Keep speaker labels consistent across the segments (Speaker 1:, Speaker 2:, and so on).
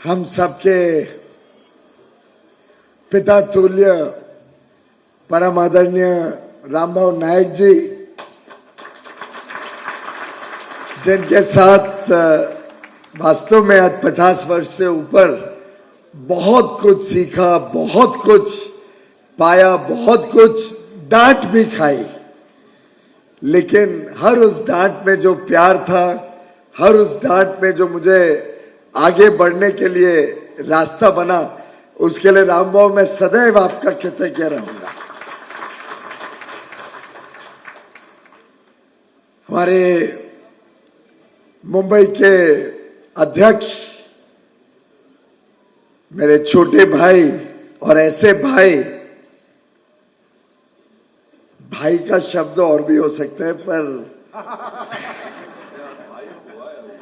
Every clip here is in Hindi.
Speaker 1: हम सबके पिता तुल्य परम आदरणीय रामभाऊ नायक जी, जिनके साथ वास्तव में आज 50 वर्ष से ऊपर बहुत कुछ सीखा, बहुत कुछ पाया, बहुत कुछ डांट भी खाई, लेकिन हर उस डांट में जो प्यार था, हर उस डांट में जो मुझे आगे बढ़ने के लिए रास्ता बना, उसके लिए रामभाऊ मैं सदैव आपका कृतज्ञ रहूंगा। हमारे मुंबई के अध्यक्ष, मेरे छोटे भाई, और ऐसे भाई, भाई का शब्द और भी हो सकता है, पर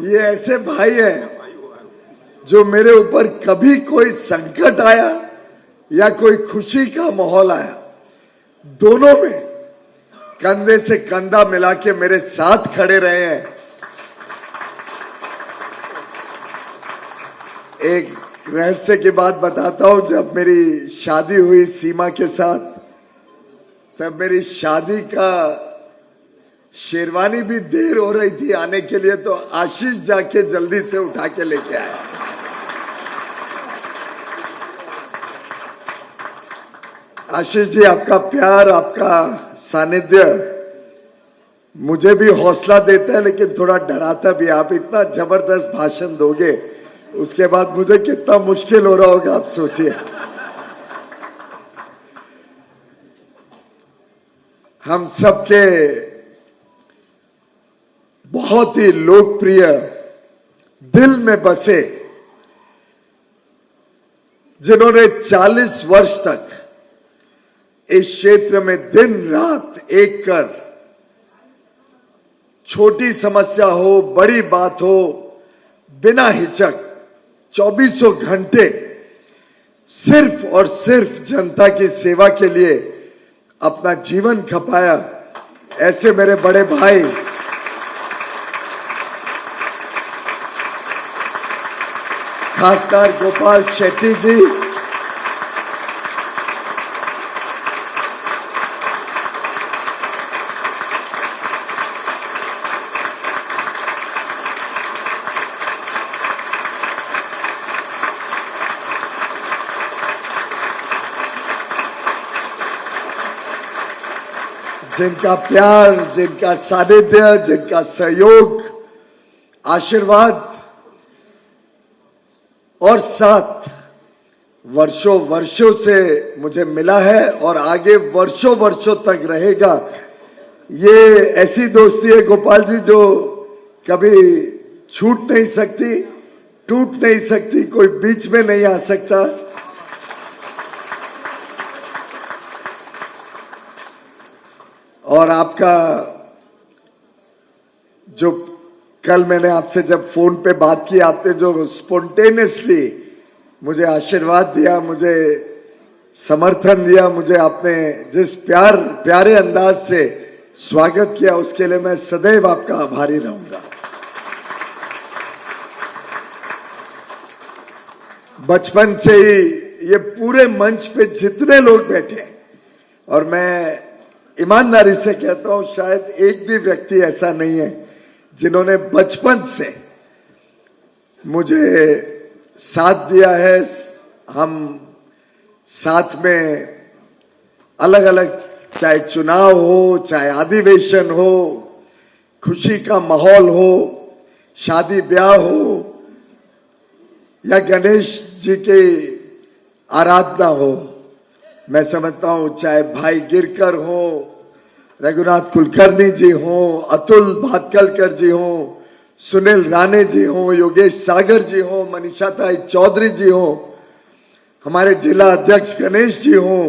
Speaker 1: ये ऐसे भाई हैं जो मेरे ऊपर कभी कोई संकट आया या कोई खुशी का माहौल आया, दोनों में कंधे से कंधा मिला के मेरे साथ खड़े रहे हैं। एक रहस्य की बात बताता हूं, जब मेरी शादी हुई सीमा के साथ, तब मेरी शादी का शेरवानी भी देर हो रही थी आने के लिए, तो आशीष जाके जल्दी से उठा के लेके आया। आशीष जी, आपका प्यार, आपका सानिध्य मुझे भी हौसला देता है, लेकिन थोड़ा डराता भी। आप इतना जबरदस्त भाषण दोगे, उसके बाद मुझे कितना मुश्किल हो रहा होगा, आप सोचिए। हम सबके बहुत ही लोकप्रिय, दिल में बसे, जिन्होंने 40 वर्ष तक इस क्षेत्र में दिन रात एक कर, छोटी समस्या हो, बड़ी बात हो, बिना हिचक 24 घंटे सिर्फ और सिर्फ जनता की सेवा के लिए अपना जीवन खपाया, ऐसे मेरे बड़े भाई खासकर गोपाल शेट्टी जी, जिनका प्यार, जिनका सानिध्य, जिनका सहयोग, आशीर्वाद और साथ वर्षों वर्षों से मुझे मिला है और आगे वर्षों वर्षों तक रहेगा। ये ऐसी दोस्ती है गोपाल जी जो कभी छूट नहीं सकती, टूट नहीं सकती, कोई बीच में नहीं आ सकता। और आपका जो कल मैंने आपसे जब फोन पे बात की, आपने जो स्पॉन्टेनियसली मुझे आशीर्वाद दिया, मुझे समर्थन दिया, मुझे आपने जिस प्यारे अंदाज से स्वागत किया, उसके लिए मैं सदैव आपका आभारी रहूंगा। बचपन से ही ये पूरे मंच पे जितने लोग बैठे, और मैं ईमानदारी से कहता हूं, शायद एक भी व्यक्ति ऐसा नहीं है जिन्होंने बचपन से मुझे साथ दिया है। हम साथ में अलग अलग, चाहे चुनाव हो, चाहे अधिवेशन हो, खुशी का माहौल हो, शादी ब्याह हो, या गणेश जी की आराधना हो, मैं समझता हूं चाहे भाई गिरकर हो, रघुनाथ कुलकर्णी जी हो, अतुल भातकलकर जी हो, सुनील राणे जी हो, योगेश सागर जी हो, मनीषा ताई चौधरी जी हो, हमारे जिला अध्यक्ष गणेश जी हो,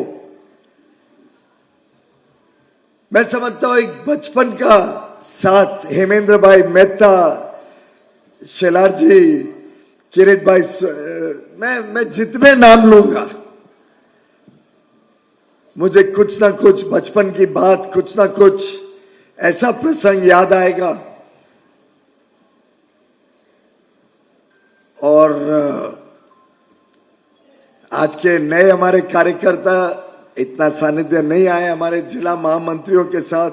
Speaker 1: मैं समझता हूं एक बचपन का साथ, हेमेंद्र भाई मेहता, शेलार जी, किरीट भाई, मैं जितने नाम लूंगा, मुझे कुछ ना कुछ बचपन की बात, कुछ ना कुछ ऐसा प्रसंग याद आएगा। और आज के नए हमारे कार्यकर्ता इतना सानिध्य नहीं आए, हमारे जिला महामंत्रियों के साथ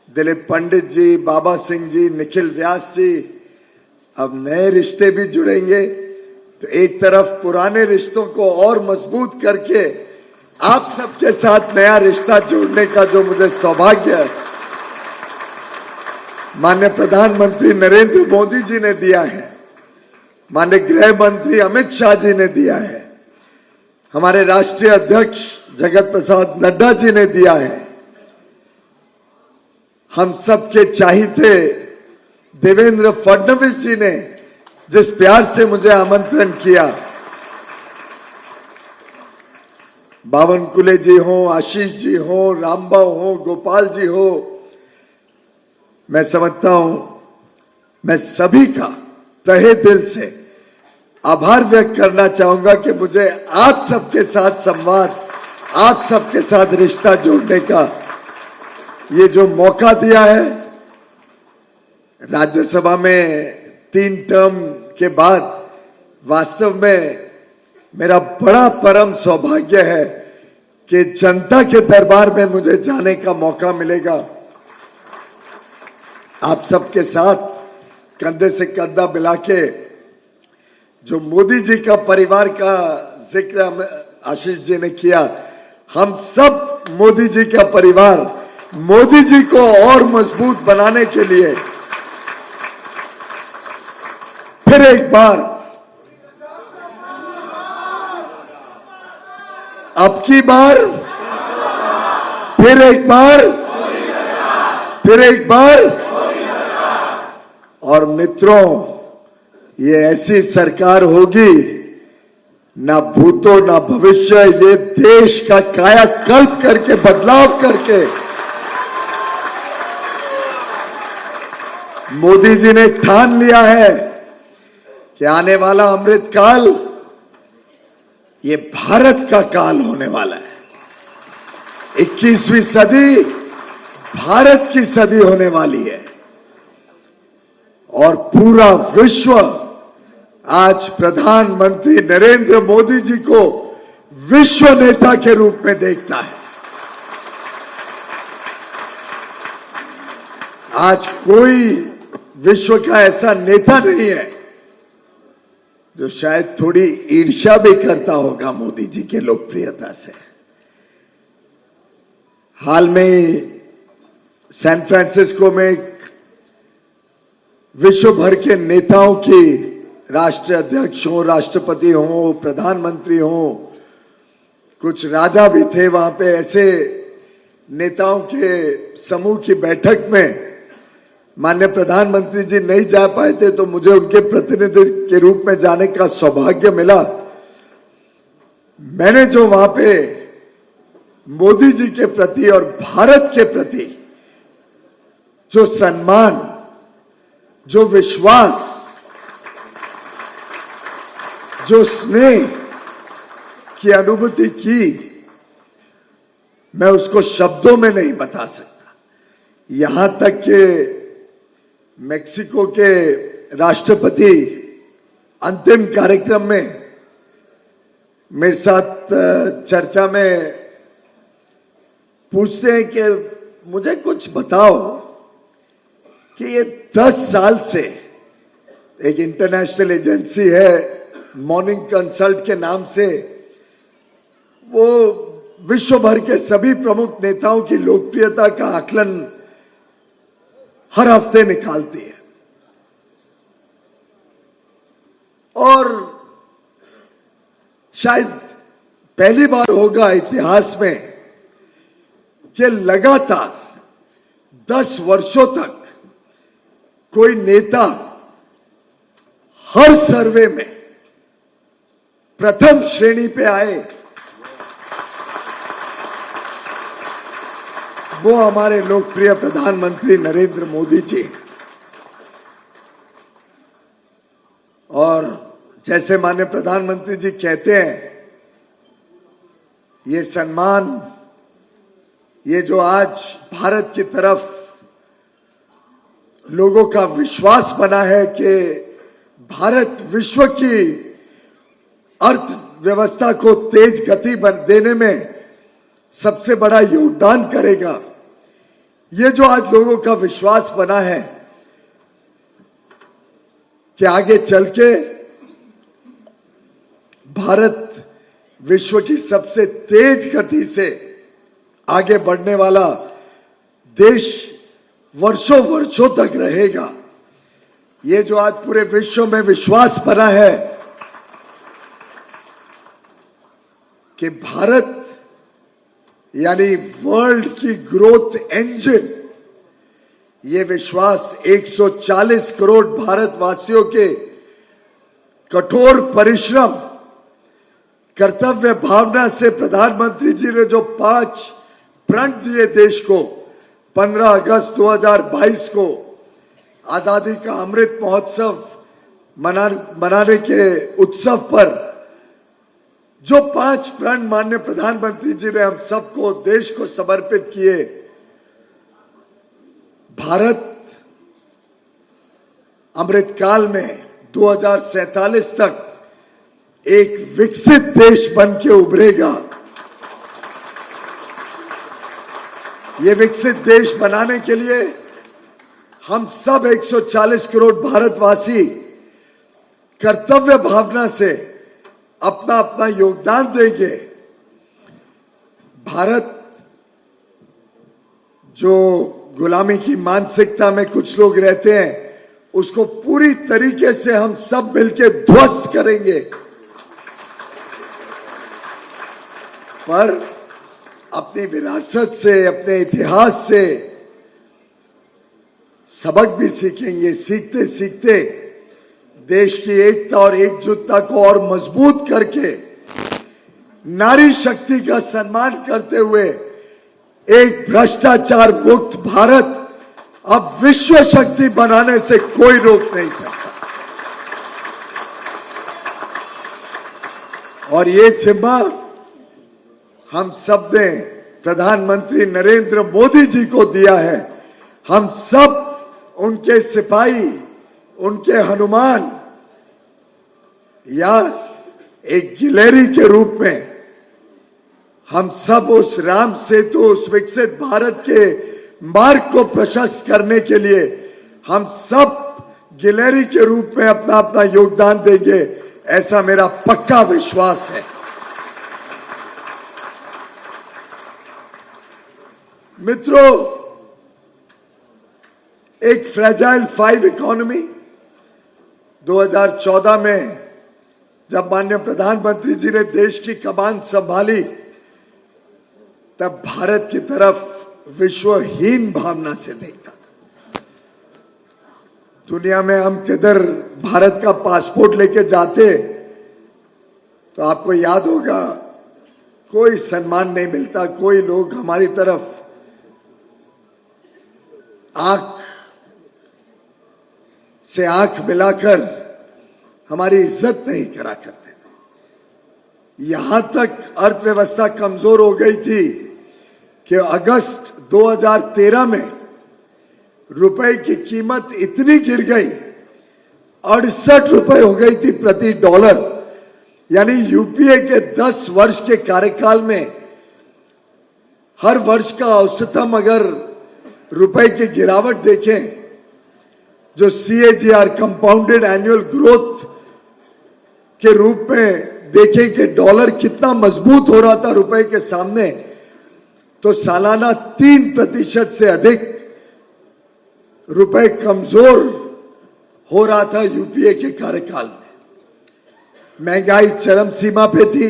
Speaker 1: दिलीप पंडित जी, बाबा सिंह जी, निखिल व्यास जी, अब नए रिश्ते भी जुड़ेंगे। तो एक तरफ पुराने रिश्तों को और मजबूत करके आप सबके साथ नया रिश्ता जोड़ने का जो मुझे सौभाग्य है माननीय प्रधानमंत्री नरेंद्र मोदी जी ने दिया है, माननीय गृह मंत्री अमित शाह जी ने दिया है, हमारे राष्ट्रीय अध्यक्ष जगत प्रसाद नड्डा जी ने दिया है, हम सबके चाहते देवेंद्र फडणवीस जी ने जिस प्यार से मुझे आमंत्रण किया, बावनकुले जी हो, आशीष जी हो, रामबाव हो, गोपाल जी हो, मैं समझता हूं मैं सभी का तहे दिल से आभार व्यक्त करना चाहूंगा कि मुझे आप सबके साथ संवाद, आप सबके साथ रिश्ता जोड़ने का ये जो मौका दिया है। राज्यसभा में 3 टर्म के बाद वास्तव में मेरा बड़ा परम सौभाग्य है कि जनता के दरबार में मुझे जाने का मौका मिलेगा। आप सबके साथ कंधे से कंधा मिला के जो मोदी जी का परिवार का जिक्र आशीष जी ने किया, हम सब मोदी जी का परिवार मोदी जी को और मजबूत बनाने के लिए फिर एक बार अब की बार फिर एक बार और मित्रों, ये ऐसी सरकार होगी ना भूतो ना भविष्य, ये देश का कायाकल्प करके बदलाव करके मोदी जी ने ठान लिया है कि आने वाला अमृत काल ये भारत का काल होने वाला है। 21वीं सदी भारत की सदी होने वाली है और पूरा विश्व आज प्रधानमंत्री नरेंद्र मोदी जी को विश्व नेता के रूप में देखता है। आज कोई विश्व का ऐसा नेता नहीं है जो शायद थोड़ी ईर्ष्या भी करता होगा मोदी जी के लोकप्रियता से। हाल में सैन फ्रांसिस्को में विश्व भर के नेताओं की, राष्ट्रीय अध्यक्ष हो, राष्ट्रपति हो, प्रधानमंत्री हो, कुछ राजा भी थे वहां पे, ऐसे नेताओं के समूह की बैठक में माननीय प्रधानमंत्री जी नहीं जा पाए थे तो मुझे उनके प्रतिनिधि के रूप में जाने का सौभाग्य मिला। मैंने जो वहां पे मोदी जी के प्रति और भारत के प्रति जो सम्मान, जो विश्वास, जो स्नेह की अनुभूति की, मैं उसको शब्दों में नहीं बता सकता। यहां तक कि मेक्सिको के राष्ट्रपति अंतिम कार्यक्रम में मेरे साथ चर्चा में पूछते हैं कि मुझे कुछ बताओ कि ये 10 साल से एक इंटरनेशनल एजेंसी है मॉर्निंग कंसल्ट के नाम से, वो विश्व भर के सभी प्रमुख नेताओं की लोकप्रियता का आकलन हर हफ्ते निकालती है और शायद पहली बार होगा इतिहास में कि लगातार 10 वर्षों तक कोई नेता हर सर्वे में प्रथम श्रेणी पे आए। वो हमारे लोकप्रिय प्रधानमंत्री नरेंद्र मोदी जी। और जैसे माननीय प्रधानमंत्री जी कहते हैं, ये सम्मान, ये जो आज भारत की तरफ लोगों का विश्वास बना है कि भारत विश्व की व्यवस्था को तेज गति देने में सबसे बड़ा योगदान करेगा। ये जो आज लोगों का विश्वास बना है कि आगे चल के भारत विश्व की सबसे तेज गति से आगे बढ़ने वाला देश वर्षों वर्षों तक रहेगा, ये जो आज पूरे विश्व में विश्वास बना है कि भारत यानी वर्ल्ड की ग्रोथ इंजन, ये विश्वास 140 करोड़ भारतवासियों के कठोर परिश्रम, कर्तव्य भावना से प्रधानमंत्री जी ने जो 5 प्रण दिए देश को 15 अगस्त 2022 को आजादी का अमृत महोत्सव मनाने के उत्सव पर जो 5 प्रण माननीय प्रधानमंत्री जी ने हम सबको देश को समर्पित किए, भारत अमृतकाल में 2047 तक एक विकसित देश बन के उभरेगा। ये विकसित देश बनाने के लिए हम सब 140 करोड़ भारतवासी कर्तव्य भावना से अपना अपना योगदान देंगे। भारत जो गुलामी की मानसिकता में कुछ लोग रहते हैं, उसको पूरी तरीके से हम सब मिलकर ध्वस्त करेंगे। पर अपनी विरासत से, अपने इतिहास से सबक भी सीखेंगे। सीखते सीखते देश की एकता और एकजुटता को और मजबूत करके नारी शक्ति का सम्मान करते हुए एक भ्रष्टाचार मुक्त भारत अब विश्व शक्ति बनाने से कोई रोक नहीं सकता। और ये जिम्मा हम सब ने प्रधानमंत्री नरेंद्र मोदी जी को दिया है। हम सब उनके सिपाही, उनके हनुमान या एक गिलहरी के रूप में हम सब उस राम सेतु, उस विकसित भारत के मार्ग को प्रशस्त करने के लिए हम सब गिलहरी के रूप में अपना अपना योगदान देंगे, ऐसा मेरा पक्का विश्वास है। मित्रों, एक फ्रेजाइल 5 इकोनॉमी 2014 में जब माननीय प्रधानमंत्री जी ने देश की कमान संभाली, तब भारत की तरफ विश्वहीन भावना से देखता था। दुनिया में हम किधर भारत का पासपोर्ट लेके जाते तो आपको याद होगा कोई सम्मान नहीं मिलता, कोई लोग हमारी तरफ आंख से आंख मिलाकर हमारी इज्जत नहीं करा करते थे। यहां तक अर्थव्यवस्था कमजोर हो गई थी कि अगस्त 2013 में रुपए की कीमत इतनी गिर गई, 68 रुपए हो गई थी प्रति डॉलर। यानी यूपीए के 10 वर्ष के कार्यकाल में हर वर्ष का औसतम अगर रुपए की गिरावट देखें, जो CAGR कंपाउंडेड एनुअल ग्रोथ के रूप में देखें कि डॉलर कितना मजबूत हो रहा था रुपए के सामने, तो सालाना 3% से अधिक रुपए कमजोर हो रहा था यूपीए के कार्यकाल में। महंगाई चरम सीमा पे थी।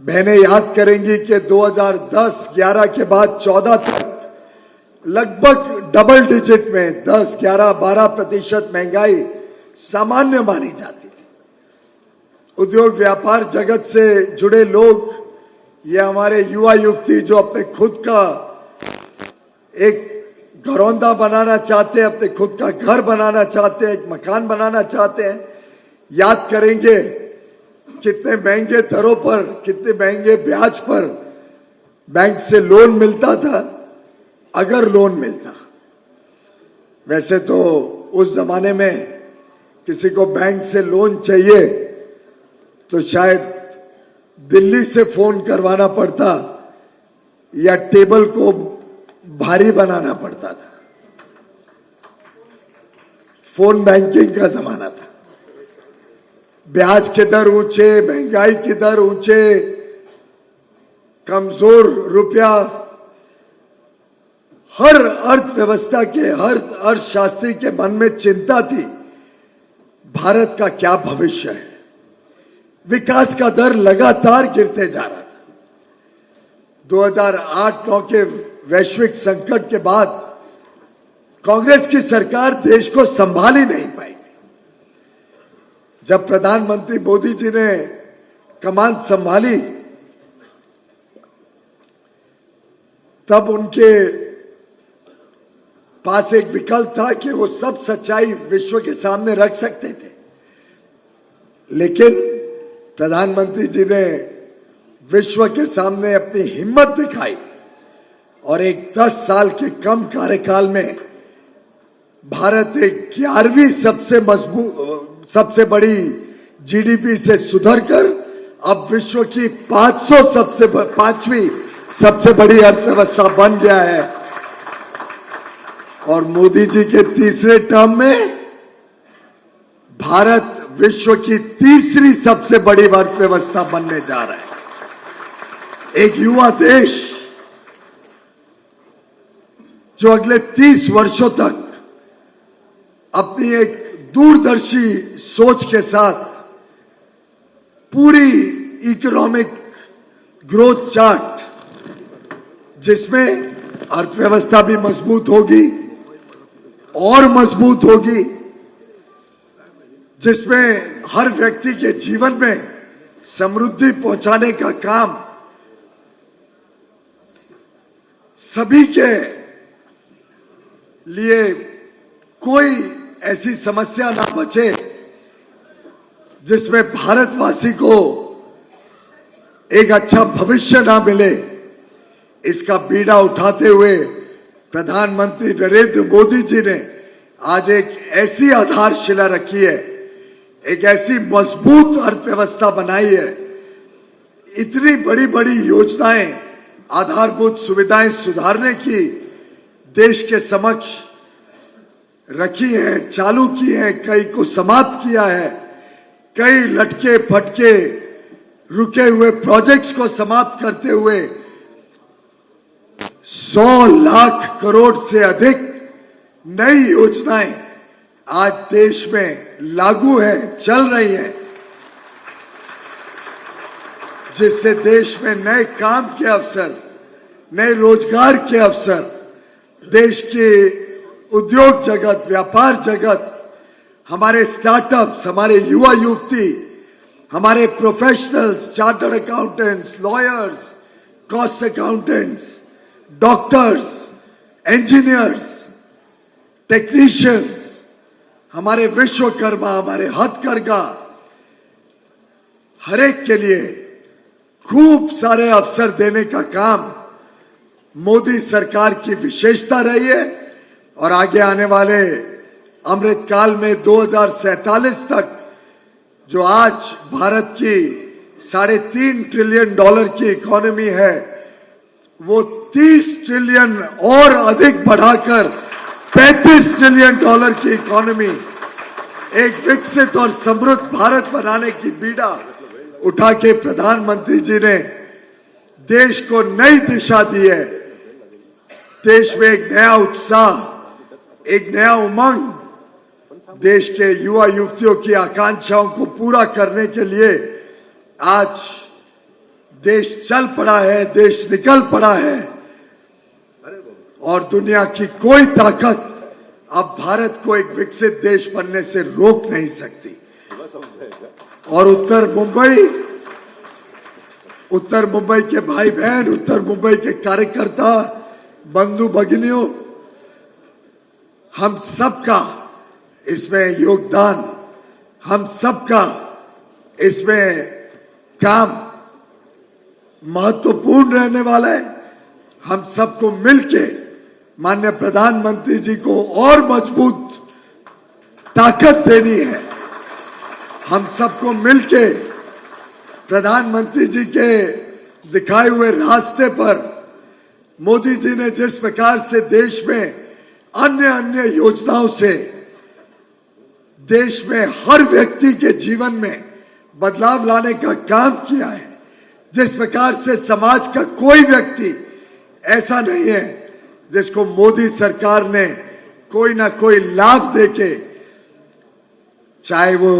Speaker 1: बहनें याद करेंगी कि 2010-11 के बाद 14 तक लगभग डबल डिजिट में 10, 11, 12% महंगाई सामान्य मानी जाती थी। उद्योग व्यापार जगत से जुड़े लोग, ये हमारे युवा युवती जो अपने खुद का एक घरौंदा बनाना चाहते हैं, अपने खुद का घर बनाना चाहते हैं, एक मकान बनाना चाहते हैं, याद करेंगे कितने महंगे दरों पर, कितने महंगे ब्याज पर बैंक से लोन मिलता था, अगर लोन मिलता। वैसे तो उस जमाने में किसी को बैंक से लोन चाहिए तो शायद दिल्ली से फोन करवाना पड़ता या टेबल को भारी बनाना पड़ता था। फोन बैंकिंग का जमाना था, ब्याज के दर ऊंचे, महंगाई के दर ऊंचे, कमजोर रुपया, हर अर्थव्यवस्था के, हर अर्थशास्त्री के मन में चिंता थी भारत का क्या भविष्य है। विकास का दर लगातार गिरते जा रहा था। 2008-9 के वैश्विक संकट के बाद कांग्रेस की सरकार देश को संभाल ही नहीं पाई। जब प्रधानमंत्री मोदी जी ने कमान संभाली तब उनके पास एक विकल्प था कि वो सब सच्चाई विश्व के सामने रख सकते थे, लेकिन प्रधानमंत्री जी ने विश्व के सामने अपनी हिम्मत दिखाई और एक 10 साल के कम कार्यकाल में भारत एक 11वीं सबसे बड़ी जीडीपी से सुधरकर अब विश्व की 5वीं सबसे बड़ी अर्थव्यवस्था बन गया है। और मोदी जी के तीसरे टर्म में भारत विश्व की 3री सबसे बड़ी अर्थव्यवस्था बनने जा रहा है। एक युवा देश जो अगले 30 वर्षों तक अपनी एक दूरदर्शी सोच के साथ पूरी इकोनॉमिक ग्रोथ चार्ट, जिसमें अर्थव्यवस्था भी मजबूत होगी और मजबूत होगी, जिसमें हर व्यक्ति के जीवन में समृद्धि पहुंचाने का काम, सभी के लिए कोई ऐसी समस्या ना बचे जिसमें भारतवासी को एक अच्छा भविष्य ना मिले। इसका बीड़ा उठाते हुए प्रधानमंत्री नरेंद्र मोदी जी ने आज एक ऐसी आधारशिला रखी है, एक ऐसी मजबूत अर्थव्यवस्था बनाई है, इतनी बड़ी बड़ी योजनाएं, आधारभूत सुविधाएं सुधारने की देश के समक्ष रखी हैं, चालू की हैं, कई को समाप्त किया है, कई लटके फटके रुके हुए प्रोजेक्ट्स को समाप्त करते हुए 100 लाख करोड़ से अधिक नई योजनाएं आज देश में लागू है, चल रही है, जिससे देश में नए काम के अवसर, नए रोजगार के अवसर, देश के उद्योग जगत, व्यापार जगत, हमारे स्टार्टअप्स, हमारे युवा युवती, हमारे professionals, chartered accountants, lawyers, cost accountants, doctors, engineers, technicians, हमारे विश्वकर्मा, हमारे हथकरघा, हर एक के लिए खूब सारे अवसर देने का काम मोदी सरकार की विशेषता रही है। और आगे आने वाले अमृतकाल में 2047 तक जो आज भारत की $3.5 ट्रिलियन की इकोनॉमी है, वो 30 ट्रिलियन और अधिक बढ़ाकर $35 ट्रिलियन की इकोनॉमी, एक विकसित और समृद्ध भारत बनाने की बीड़ा उठा के प्रधानमंत्री जी ने देश को नई दिशा दी है। देश में एक नया उत्साह, एक नया उमंग, देश के युवा युवतियों की आकांक्षाओं को पूरा करने के लिए आज देश चल पड़ा है, देश निकल पड़ा है और दुनिया की कोई ताकत अब भारत को एक विकसित देश बनने से रोक नहीं सकती। और उत्तर मुंबई के भाई बहन, उत्तर मुंबई के कार्यकर्ता, बंधु भगिनियों, हम सबका इसमें योगदान, हम सबका इसमें काम महत्वपूर्ण रहने वाला है। हम सबको मिलके माननीय प्रधानमंत्री जी को और मजबूत ताकत देनी है। हम सबको मिलके प्रधानमंत्री जी के दिखाए हुए रास्ते पर मोदी जी ने जिस प्रकार से देश में अन्य अन्य योजनाओं से देश में हर व्यक्ति के जीवन में बदलाव लाने का काम किया है, जिस प्रकार से समाज का कोई व्यक्ति ऐसा नहीं है जिसको मोदी सरकार ने कोई ना कोई लाभ देके, चाहे वो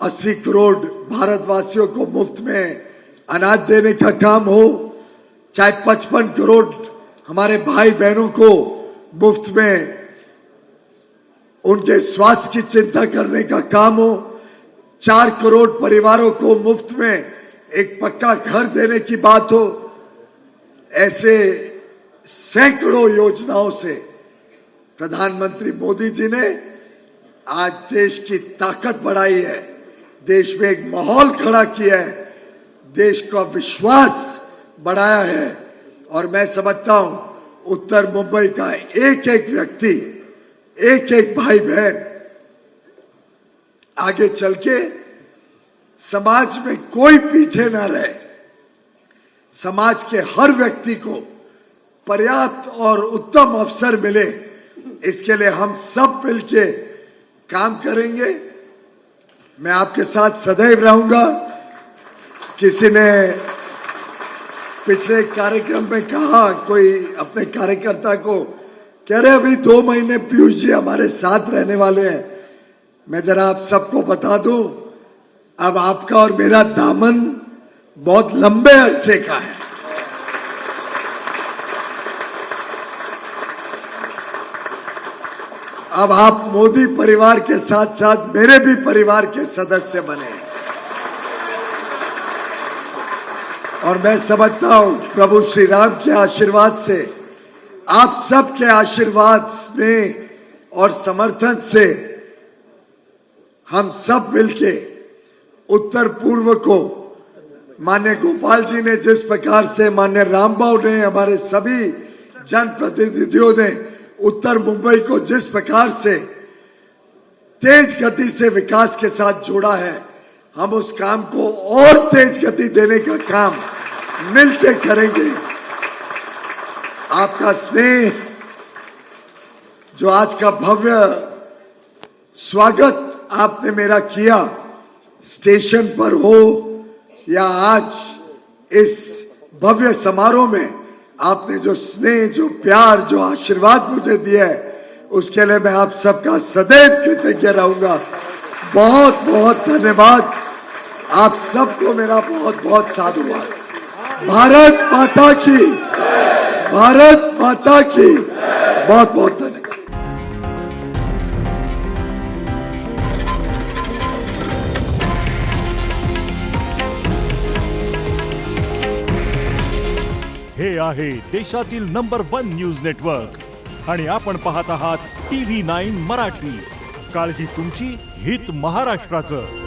Speaker 1: 80 करोड़ भारतवासियों को मुफ्त में अनाज देने का काम हो, चाहे 55 करोड़ हमारे भाई बहनों को मुफ्त में उनके स्वास्थ्य की चिंता करने का काम हो, 4 करोड़ परिवारों को मुफ्त में एक पक्का घर देने की बात हो, ऐसे सैकड़ों योजनाओं से प्रधानमंत्री मोदी जी ने आज देश की ताकत बढ़ाई है, देश में एक माहौल खड़ा किया है, देश का विश्वास बढ़ाया है। और मैं समझता हूं उत्तर मुंबई का एक एक व्यक्ति, एक एक भाई बहन आगे चल के समाज में कोई पीछे ना रहे, समाज के हर व्यक्ति को पर्याप्त और उत्तम अवसर मिले, इसके लिए हम सब मिलके काम करेंगे। मैं आपके साथ सदैव रहूंगा। किसी ने पिछले कार्यक्रम में कहा, कोई अपने कार्यकर्ता को कह रहे अभी 2 महीने पीयूष जी हमारे साथ रहने वाले हैं। मैं जरा आप सबको बता दूं, अब आपका और मेरा दामन बहुत लंबे अरसे का है। अब आप मोदी परिवार के साथ साथ मेरे भी परिवार के सदस्य बने और मैं समझता हूं प्रभु श्री राम के आशीर्वाद से, आप सबके आशीर्वाद, स्नेह और समर्थन से हम सब मिलके उत्तर पूर्व को माननीय गोपाल जी ने जिस प्रकार से, माननीय रामबाबू ने, हमारे सभी जनप्रतिनिधियों ने उत्तर मुंबई को जिस प्रकार से तेज गति से विकास के साथ जोड़ा है, हम उस काम को और तेज गति देने का काम मिलके करेंगे। आपका स्नेह, जो आज का भव्य स्वागत आपने मेरा किया, स्टेशन पर हो या आज इस भव्य समारोह में, आपने जो स्नेह, जो प्यार, जो आशीर्वाद मुझे दिया है, उसके लिए मैं आप सबका सदैव कृतज्ञ रहूंगा। बहुत बहुत धन्यवाद। आप सबको मेरा बहुत बहुत साधुवाद। भारत माता की, भारत माता की बहुत बहुत धन्यवाद।
Speaker 2: हे आहे देशातील नंबर 1 न्यूज नेटवर्क आणि आपण पाहत आहात TV9 मराठी। काळजी तुमची, हित महाराष्ट्राचं।